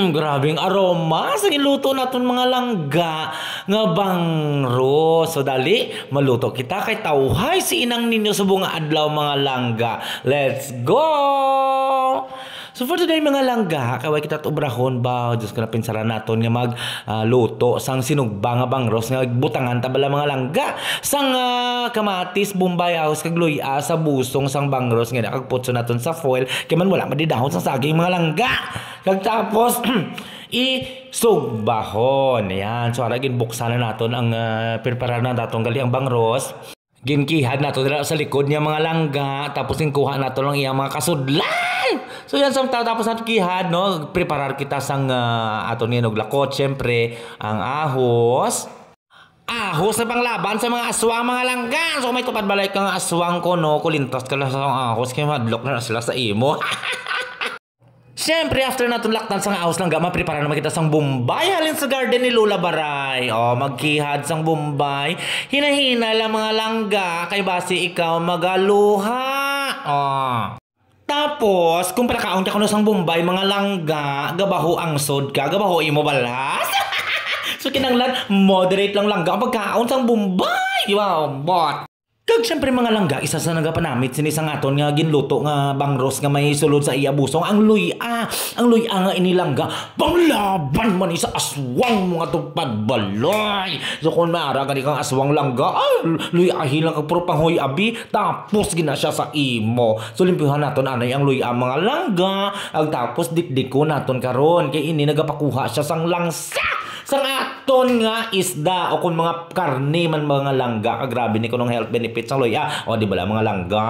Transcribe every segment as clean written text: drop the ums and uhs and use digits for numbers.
Grabing aroma sa giluto naton mga langga nga bangro. So dali, maluto kita kay tawhay si inang ninyo sa bunga adlaw mga langga. Let's go! So for today mga langga, kaway kita tubrahon ba, Diyos ko na pinsaran naton nga luto sang sinugba nga bangros nga butangan tabala mga langga. Sang kamatis, bombay house, kag luya sa busong sang bangros nga nakagputso naton sa foil kay man wala madidahon sa saging mga langga. Kag tapos isugbahon. Ayan, so ara ginbuksan na naton ang prepare na naton gali ang bangros. Ginkihan nato dira sa likod niya mga langga, tapos kuha nato lang iyang mga kasudlan. So yan sa tapos nato kihad no, preparar kita sang aton nga lakot, syempre ang ahos. Ahos na panglaban sa mga aswang mga langga. So may tupad balay kang aswang ko no, kulintas ka lang sa ahos kay madlok na sila sa imo. Siyempre, after natin laktan sang ahos langga, maprepara naman kita sang Bombay. Halin sa garden ni Lola Baray. O, magkihad sang Bombay. Hinahina lang mga langga, kay basi ikaw magaluha. O. Tapos, kung palakaon ka kuno sang Bombay, mga langga, gabaho ang sod ka, gabaho imo balas. So, kinanglan, moderate lang langga, pagkaon sang Bombay. Wow, bot. Kag syempre mga langga, isa sa nagapanamit sinisang aton nga ginluto nga bangros nga may sulod sa iya busong ang luya. Ang luya nga inilangga panglaban man isa aswang mga tupad balay. So kung maara gani kang aswang langga, luya hilang kag puro panghoy abi tapos gina siya sa imo. So limpihan naton anay ang luya mga langga, ag tapos dikdiko naton karon kay ini nagapakuha siya sang langsa. Sang aton nga isda o kung mga karne man mga langga, grabe ni kunong health benefits ang luya. O di ba mga langga?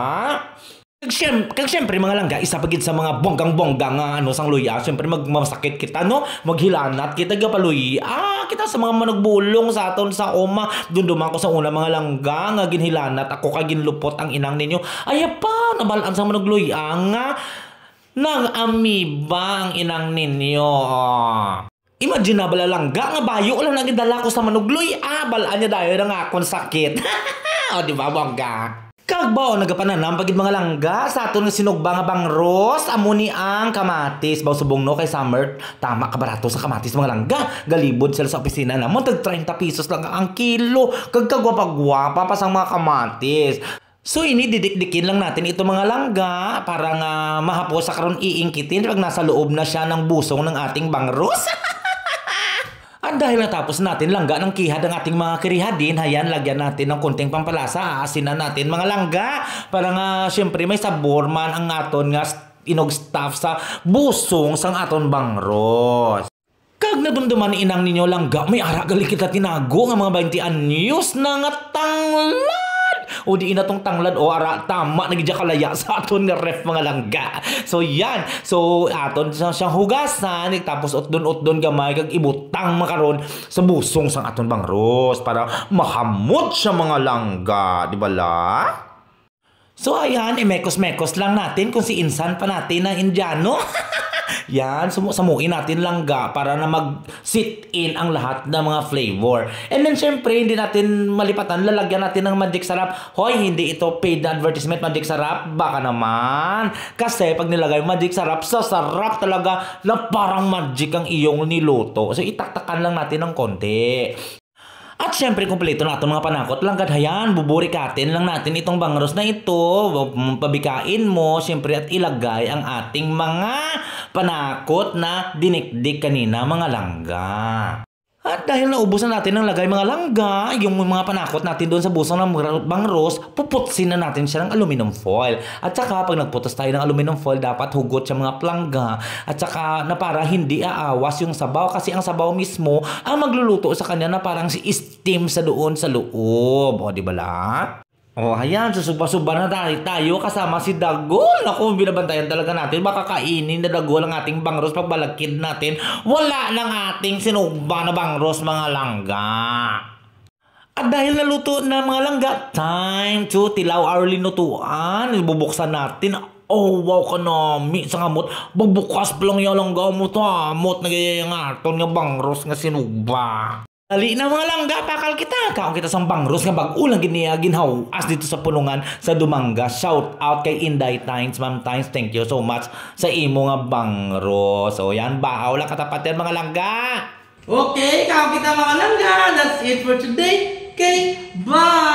Kag syempre mga langga, isa pagid sa mga bonggang-bongga nga sang luya, syempre magmasakit kita no, maghilanat kita gapaluya. Kita sa mga managbulong sa aton sa oma, dunduman ko sa una mga langga nga ginhilanat ako kay ginlupot ang inang ninyo. Ay pa, nabalaan sa managluya nga nang-amiba ang inang ninyo. Imagine na bala langga nga bayo lang nagidala ko sa manugloy. Balaan niya dayo na akong sakit. O di ba bongga? Kagbaw nagapananam pagid mga langga sa aton nga sinugba nga bangros amuni ang kamatis baw subong no kay summer tama ka barato sa kamatis mga langga. Galibod sila sa opisina namon tag 30 pesos lang ang kilo. Kag kagwapa-gwapa pa sang mga kamatis. So ini didikdikin lang natin ito mga langga para nga mahapos sa karon iingkitin pag nasa loob na siya ng busong ng ating bangros. At dahil natapos natin langga ng kihad ang ating mga kirihadin, hayan, lagyan natin ng konting pampalasa, asinan natin mga langga para nga syempre may sabor man ang aton nga inog staff sa busong sang aton bangros. Kag nadumduman inang ninyo langga, may aragali kita tinago nga mga 20 anyos na nga tanglad. O di ina tong tanglad o ara tama nagidya kalaya sa aton nga ref mga langga. So yan. So aton siyang hugasan tapos utdon gamay kag ibutang makaron sa busong sang aton bangros para mahamot siya mga langga, di ba la? So ayan, mekos-mekos lang natin kung si insan pa natin na Indiano. Yan, samuin natin langga para na mag-sit in ang lahat ng mga flavor. And then syempre, hindi natin malipatan, lalagyan natin ng Magic Sarap. Hoy, hindi ito paid advertisement Magic Sarap. Baka naman. Kasi pag nilagay Magic Sarap, sa sarap talaga na parang magic ang iyong niluto. So itaktakan lang natin ng konti. At syempre, kumpleto natin mga panakot lang kadhayan, buburikatin lang natin itong bangros na ito, pabikain mo, syempre at ilagay ang ating mga panakot na dinikdik kanina mga langga. At dahil naubusan natin ng lagay mga langga, yung mga panakot natin doon sa busong ng bangros, puputsin na natin siya ng aluminum foil. At saka pag nagputos tayo ng aluminum foil, dapat hugot siya mga plangga. At saka na para hindi aawas yung sabaw kasi ang sabaw mismo ang magluluto sa kanya na parang si steam sa doon sa loob. O di ba la? O ayan, susuba-suba na tayo kasama si Dagol. Naku, binabantayan talaga natin. Baka kainin na Dagol ang ating bangros pag balakid natin. Wala ng ating sinugba na bangros mga langga. At dahil naluto na mga langga, time to tilaw our linutuan. Ibubuksan natin. Oh wow kanami sa ngamot. Bubukas pa lang yung langga mo. Tamot nagayayang aton nga bangros nga sinugba. Ali na mga langga, pakal kita. Kaong kita sa bangros nga bag-ulang ginhaw as dito sa pulungan sa Dumanga. Shout out kay Inday Times, Ma'am Times. Thank you so much sa imo nga bangros. So yan, bahaw lang katapat yan mga langga. Okay, kaong kita mga langga. That's it for today. Okay, bye!